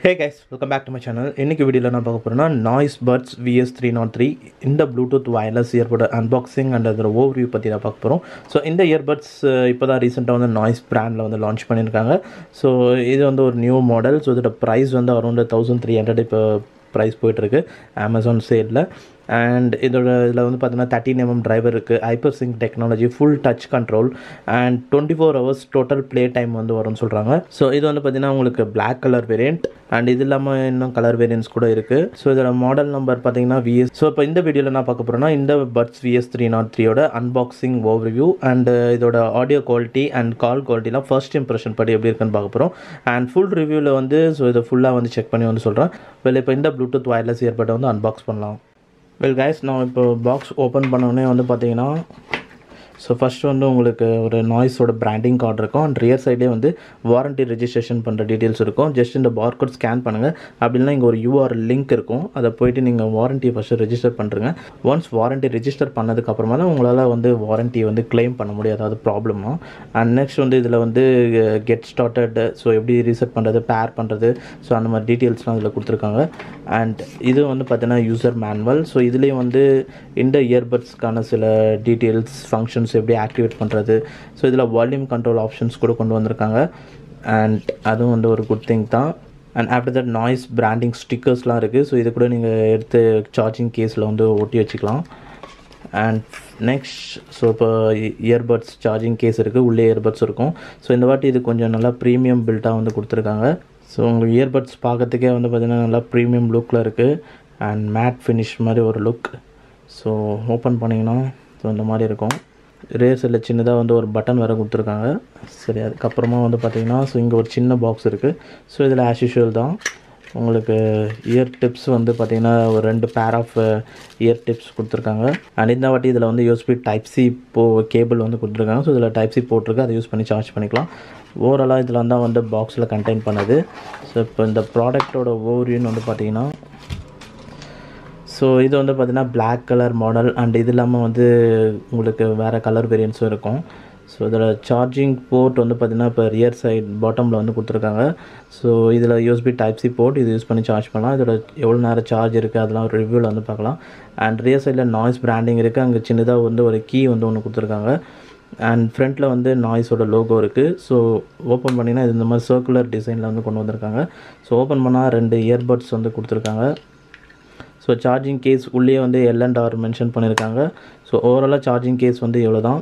Hey guys, welcome back to my channel. இன்னைக்கு வீடியோல நான் பார்க்க போறேன்னா Noise Buds VS303 இந்த Bluetooth wireless earbud unboxing and அதோட overview பத்தி நான் பார்க்க போறோம். ஸோ இந்த இயர்பட்ஸ் இப்போதான் ரீசெண்டாக வந்து நாய்ஸ் பிராண்டில் வந்து லான்ச் பண்ணியிருக்காங்க. ஸோ இது வந்து ஒரு நியூ மாடல். ஸோ இதோட ப்ரைஸ் வந்து அரௌண்ட் 1300 இப்போ ப்ரைஸ் போயிட்டுருக்கு அமேசான் சேலில். அண்ட் இதில் வந்து பார்த்தீங்கன்னா 13mm டிரைவர் இருக்குது, hyper sync technology, full touch control and 24 hours total play time வந்து வரும்னு சொல்கிறாங்க. ஸோ இது வந்து பார்த்தீங்கன்னா உங்களுக்கு பிளாக் கலர் வேரியண்ட் அண்ட் இது இல்லாமல் இன்னும் கலர் வேரியன்ட்ஸ் கூட இருக்குது. ஸோ இதோட மாடல் நம்பர் பார்த்தீங்கன்னா VS. ஸோ இப்போ இந்த வீடியோவில் நான் பார்க்க போகிறேன்னா இந்த பட்ஸ் VS303யோட அன்பாக்சிங் ஓவர்வியூ அண்ட் இதோட ஆடியோ குவாலிட்டி அண்ட் கால் குவாலிட்டிலாம் ஃபர்ஸ்ட் இம்ப்ரெஷன் படி எப்படி இருக்குன்னு பார்க்க போகிறோம். அண்ட் ஃபுல் ரிவ்யூவில் வந்து ஸோ இதை ஃபுல்லாக வந்து செக் பண்ணி வந்து சொல்கிறேன். இப்போ இந்த ப்ளூடூத் வயர்லெஸ் இயர்பட்டை வந்து அன்பாக்ஸ் பண்ணலாம். வெல் கைஸ், நான் இப்போ பாக்ஸ் ஓப்பன் பண்ணோடனே வந்து பார்த்தீங்கன்னா ஸோ ஃபஸ்ட்டு வந்து உங்களுக்கு ஒரு நாய்ஸோட பிராண்டிங் கார்டு இருக்கும் அண்ட் ரியர் சைட்லேயே வந்து வாரண்ட்டி ரெஜிஸ்ட்ரேஷன் பண்ணுற டீட்டெயில்ஸ் இருக்கும். ஜஸ்ட் இந்த பார்கோட் ஸ்கேன் பண்ணுங்கள். அப்படின்னா இங்கே ஒரு URL லிங்க் இருக்கும், அதை போய்ட்டு நீங்கள் வாரண்ட்டி ஃபஸ்ட்டு ரெஜிஸ்டர் பண்ணுறங்க. ஒன்ஸ் வாரண்ட்டி ரெஜிஸ்டர் பண்ணதுக்கப்புறமா தான் உங்களால் வந்து வாரண்ட்டி வந்து கிளைம் பண்ண முடியும், அதாவது ப்ராப்ளம்னா. அண்ட் நெக்ஸ்ட் வந்து இதில் வந்து கெட் ஸ்டார்டட், ஸோ எப்படி ரீசெட் பண்ணுறது, பேர் பண்ணுறது, ஸோ அந்த மாதிரி டீட்டெயில்ஸ்லாம் இதில் கொடுத்துருக்காங்க. அண்ட் இது வந்து பார்த்தீங்கன்னா யூசர் மேனுவல். ஸோ இதுலேயும் வந்து இந்த இயர்பட்ஸ்க்கான சில டீட்டெயில்ஸ், ஃபங்க்ஷன்ஸ் எப்படி ஆக்டிவேட் பண்ணுறது, ஸோ இதில் வால்யூம் கண்ட்ரோல் ஆப்ஷன்ஸ் கூட கொண்டு வந்திருக்காங்க. அண்ட் அதுவும் வந்து ஒரு குட் திங் தான். And after that Noise branding ஸ்டிக்கர்ஸ்லாம் இருக்குது. ஸோ இது கூட நீங்கள் எடுத்து சார்ஜிங் கேஸில் வந்து ஒட்டி வச்சுக்கலாம். அண்ட் நெக்ஸ்ட் ஸோ இப்போ இயர்பட்ஸ் சார்ஜிங் கேஸ் இருக்குது, உள்ளே இயர்பட்ஸ் இருக்கும். ஸோ இந்த வாட்டி இது கொஞ்சம் நல்லா ப்ரீமியம் பில்ட்டாக வந்து கொடுத்துருக்காங்க. ஸோ உங்களுக்கு இயர்பட்ஸ் பார்க்கறதுக்கே வந்து பார்த்திங்கன்னா நல்லா ப்ரீமியம் லுக்கில் இருக்குது அண்ட் மேட் ஃபினிஷ் மாதிரி ஒரு லுக். ஸோ ஓப்பன் பண்ணிங்கன்னா ஸோ இந்த மாதிரி இருக்கும். ரேர் சைடில் சின்னதாக வந்து ஒரு பட்டன் வேறு கொடுத்துருக்காங்க. சரி, அதுக்கப்புறமா வந்து பார்த்திங்கன்னா ஸோ இங்கே ஒரு சின்ன பாக்ஸ் இருக்குது. ஸோ இதில் ஆஸ் யூஷுவல் தான் உங்களுக்கு இயர் டிப்ஸ் வந்து பார்த்திங்கன்னா ஒரு 2 பேர் ஆஃப் இயர் டிப்ஸ் கொடுத்துருக்காங்க. அண்ட் இந்த வாட்டி இதில் வந்து USB Type-C கேபிள் வந்து கொடுத்துருக்காங்க. ஸோ இதில் Type-C போட்டிருக்கு, அதை யூஸ் பண்ணி சார்ஜ் பண்ணிக்கலாம். ஓவராலாக இதில் தான் வந்து பாக்ஸில் கண்டெயின் பண்ணுது. ஸோ இப்போ இந்த ப்ராடக்டோட ஓவர்வியூன்னு வந்து பார்த்திங்கன்னா ஸோ இது வந்து பார்த்திங்கன்னா பிளாக் கலர் மாடல் அண்ட் இது இல்லாமல் வந்து உங்களுக்கு வேறு கலர் வேரியன்ஸும் இருக்கும். ஸோ இதில் சார்ஜிங் போர்ட் வந்து பார்த்திங்கன்னா இப்போ ரியர் சைட் பாட்டமில் வந்து கொடுத்துருக்காங்க. ஸோ இதில் USB Type-C போர்ட், இது யூஸ் பண்ணி சார்ஜ் பண்ணலாம். இதோட எவ்வளோ நேரம் சார்ஜ் இருக்குது அதெல்லாம் ஒரு ரிவ்யூவில் வந்து பார்க்கலாம். அண்ட் ரியர் சைடில் நாய்ஸ் பிராண்டிங் இருக்குது. அங்கே சின்னதாக வந்து ஒரு கீ வந்து ஒன்று கொடுத்துருக்காங்க. அண்ட் ஃப்ரண்ட்டில் வந்து நாய்ஸோட லோகோ இருக்குது. ஸோ ஓப்பன் பண்ணிங்கன்னா இது இந்த மாதிரி சர்க்குலர் டிசைனில் வந்து கொண்டு வந்திருக்காங்க. ஸோ ஓப்பன் பண்ணால் 2 இயர்பட்ஸ் வந்து கொடுத்துருக்காங்க. ஸோ சார்ஜிங் கேஸ் உள்ளே வந்து L&R மென்ஷன் பண்ணியிருக்காங்க. ஸோ ஓவராலாக சார்ஜிங் கேஸ் வந்து இவ்வளோ தான்.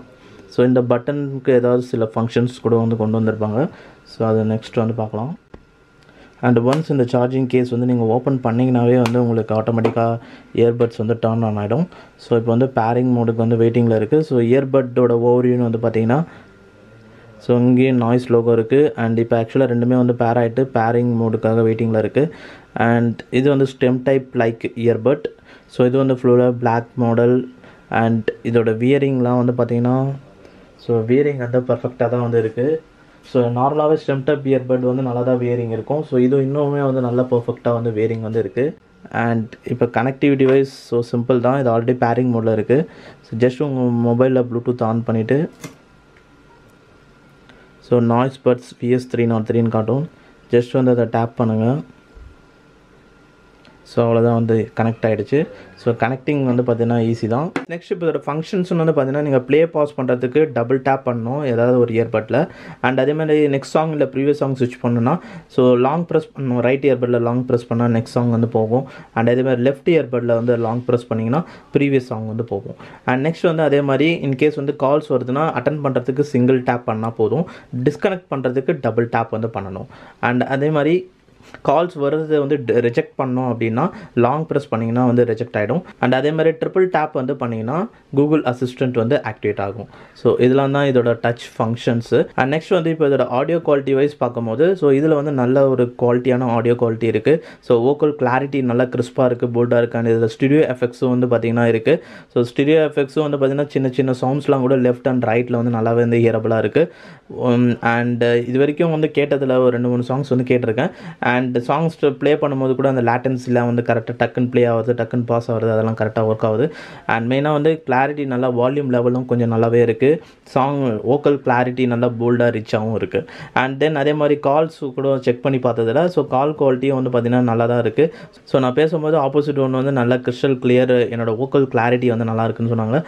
ஸோ இந்த பட்டனுக்கு ஏதாவது சில ஃபங்க்ஷன்ஸ் கூட வந்து கொண்டு வந்திருப்பாங்க. ஸோ அது நெக்ஸ்ட் வந்து பார்க்கலாம். அண்ட் ஒன்ஸ் இந்த சார்ஜிங் கேஸ் வந்து நீங்கள் ஓப்பன் பண்ணிங்கனாவே வந்து உங்களுக்கு ஆட்டோமேட்டிக்காக இயர்பட்ஸ் வந்து டர்ன் ஆன் ஆகிடும். ஸோ இப்போ வந்து பேரிங் மோடுக்கு வந்து வெயிட்டிங்கில் இருக்குது. ஸோ இயர்பட்டோட ஓவர்வியூன்னு வந்து பார்த்திங்கன்னா ஸோ இங்கேயும் நாய்ஸ் லோகோ இருக்குது. அண்ட் இப்போ ஆக்சுவலாக ரெண்டுமே வந்து பேர் ஆகிட்டு பேரிங் மோடுக்காக வெயிட்டிங்கில் இருக்குது. அண்ட் இது வந்து stem type like earbud. So இது வந்து ஃபுல்லாக பிளாக் மாடல். அண்ட் இதோட வியரிங்லாம் வந்து பார்த்திங்கன்னா ஸோ வியரிங் வந்து பர்ஃபெக்டாக தான் வந்து இருக்குது. ஸோ நார்மலாகவே ஸ்டெம் டைப் இயர்பட் வந்து நல்லா தான் வியரிங் இருக்கும். ஸோ இது இன்னுமே வந்து நல்லா பர்ஃபெக்டாக வந்து வியரிங் வந்து இருக்குது. அண்ட் இப்போ கனெக்டிவிட்டி வைஸ் ஸோ சிம்பிள் தான். இது ஆல்ரெடி பேரிங் மோடில் இருக்குது. ஸோ ஜஸ்ட் உங்கள் மொபைலில் ப்ளூடூத் ஆன் பண்ணிவிட்டு ஸோ நாய்ஸ் பட்ஸ் VS303ன்னு காட்டும். ஜஸ்ட் வந்து அதை டேப் பண்ணுங்கள். ஸோ அவ்வளோதான் வந்து கனெக்ட் ஆகிடுச்சு. ஸோ கனெக்டிங் வந்து பார்த்திங்கன்னா ஈஸி தான். நெக்ஸ்ட் இப்போ இதோட ஃபங்க்ஷன்ஸ் வந்து பார்த்திங்கன்னா நீங்கள் ப்ளே பாஸ் பண்ணுறதுக்கு டபுள் டேப் பண்ணணும் ஏதாவது ஒரு இயர்பட்டில். அண்ட் அதேமாதிரி நெக்ஸ்ட் சாங் இல்லை ப்ரீவியஸ் சாங் ஸ்விட்ச் பண்ணணும்னா ஸோ லாங் ப்ரெஸ் பண்ணணும். ரைட் இயர்பட்டில் லாங் ப்ரெஸ் பண்ணால் நெக்ஸ்ட் சாங் வந்து போகும். அண்ட் அதேமாதிரி லெஃப்ட் இயர்பட்டில் வந்து லாங் ப்ரெஸ் பண்ணிங்கன்னா ப்ரீவியஸ் சாங் வந்து போகும். அண்ட் நெக்ஸ்ட் வந்து அதே மாதிரி இன்கேஸ் வந்து கால்ஸ் வருதுன்னா அட்டன் பண்ணுறதுக்கு சிங்கிள் டேப் பண்ணால் போதும். டிஸ்கனெக்ட் பண்ணுறதுக்கு டபுள் டேப் வந்து பண்ணணும். அண்ட் அதே மாதிரி கால்ஸ் வருது வந்து ரிஜெக்ட் பண்ணோம் அப்படின்னா லாங் ப்ரெஸ் பண்ணிங்கன்னா வந்து ரிஜெக்ட் ஆகிடும். அண்ட் அதே மாதிரி ட்ரிபிள் டேப் வந்து பண்ணிங்கன்னா கூகுள் அசிஸ்டன்ட் வந்து ஆக்டிவேட் ஆகும். ஸோ இதெல்லாம் தான் இதோட டச் ஃபங்க்ஷன்ஸு. அண்ட் நெக்ஸ்ட் வந்து இப்போ இதோட ஆடியோ குவாலிட்டி வைஸ் பார்க்கும்போது ஸோ இதில் வந்து நல்ல ஒரு குவாலிட்டியான ஆடியோ குவாலிட்டி இருக்குது. ஸோ வோக்கல் கிளாரிட்டி நல்லா கிறிஸ்பாக இருக்குது, போல்டாக இருக்குது. அண்ட் இதில் ஸ்டுடியோ எஃபெக்ட்ஸும் வந்து பார்த்திங்கன்னா இருக்குது. ஸோ ஸ்டுடியோ எஃபெக்ட்ஸும் வந்து பார்த்திங்கன்னா சின்ன சின்ன சவுண்ட்ஸ்லாம் கூட லெஃப்ட் அண்ட் ரைட்டில் வந்து நல்லாவே வந்து ஹியரபிளாக இருக்குது. அண்ட் இது வரைக்கும் வந்து கேட்டதில் ஒரு 2-3 சாங்ஸ் வந்து கேட்டிருக்கேன். அண்ட் சாங்ஸ் ப்ளே பண்ணும்போது கூட அந்த லேட்டன்சிலாம் வந்து கரெக்டாக டக்குன்னு ப்ளே ஆகுது, டக்குன்னு பாஸ் ஆகுது, அதெல்லாம் கரெக்டாக ஒர்க் ஆகுது. அண்ட் மெயினாக வந்து கிளாரிட்டி நல்லா வால்யூம் லெவலும் கொஞ்சம் நல்லாவே இருக்குது. சாங் வோக்கல் கிளாரிட்டி நல்லா போல்டாக ரிச்சாகவும் இருக்குது. அண்ட் தென் அதே மாதிரி கால்ஸ் கூட செக் பண்ணி பார்த்ததில் ஸோ கால் குவாலிட்டியும் வந்து பார்த்திங்கன்னா நல்லா தான் இருக்குது. ஸோ நான் பேசும்போது ஆப்போசிட் ஒன்று வந்து நல்லா கிறிஸ்டல் கிளியர், என்னோட வோக்கல் கிளாரிட்டி வந்து நல்லா இருக்குன்னு சொன்னாங்க.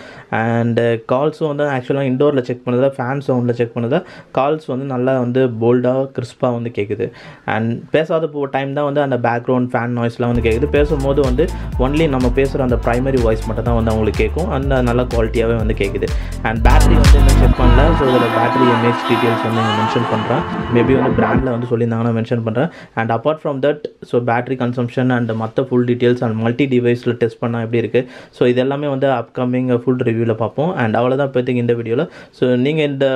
அண்ட் கால்ஸும் வந்து ஆக்சுவலாக இண்டோரில் செக் பண்ணதில் ஃபேன் சவுண்டில் செக் பண்ணதில் கால்ஸ் வந்து நல்லா வந்து போல்டாக கிறிஸ்பாக வந்து கேட்குது. அண்ட் பேசாத டைம் தான் வந்து அந்த பேக்ரவுண்ட் ஃபேன் நாய்ஸ்லாம் வந்து கேட்குது. பேசும்போது வந்து ஒன்லி நம்ம பேசுகிற அந்த ப்ரைமரி வாய்ஸ் மட்டும் தான் வந்து அவங்களுக்கு கேட்கும். அந்த நல்ல குவாலிட்டியாகவே வந்து கேட்குது. அண்ட் பேட்டரி வந்து இன்னும் செக் பண்ணல. ஸோ இதில் பேட்டரி எம்ஏஹெச் டீட்டெயில்ஸ் வந்து இங்கே மென்ஷன் பண்ணுறேன். மேபி வந்து பிராண்டில் வந்து சொல்லியிருந்தாங்கன்னா மென்ஷன் பண்ணுறேன். And apart from that so battery consumption and மற்ற ஃபுல் டீட்டெயில்ஸ் அண்ட் மல்டி டிவைஸில் டெஸ்ட் பண்ணால் எப்படி இருக்குது, ஸோ இதெல்லாமே வந்து அப்கமிங் ஃபுல் ரிவ்யூவில் பார்ப்போம். அண்ட் அவ்வளோதான் இப்போதைக்கு இந்த வீடியோவில். ஸோ நீங்கள் இந்த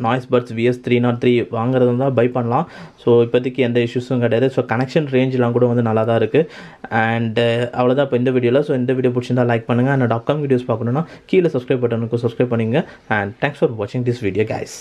நாய்ஸ் பட்ஸ் VS303 வாங்குறது தான் பை பண்ணலாம். ஸோ இப்போதைக்கு எந்த இஷ்யூஸும் கிடையாது. ஸோ கனெக்ஷன் ரேஞ்செலாம் கூட வந்து நல்லா தான் இருக்குது. அண்ட் அவ்வளோதான் இப்போ இந்த வீடியோவில். ஸோ இந்த வீடியோ பிடிச்சிருந்தா லைக் பண்ணுங்கள். அண்ட் அப்கமிங் வீடியோஸ் பார்க்கணுன்னா கீழே சப்ஸ்கிரைப் பட்டனுக்கு சப்ஸ்கிரைப் பண்ணுங்கள். அண்ட் தேங்க்ஸ் ஃபார் வாட்சிங் திஸ் வீடியோ கைஸ்.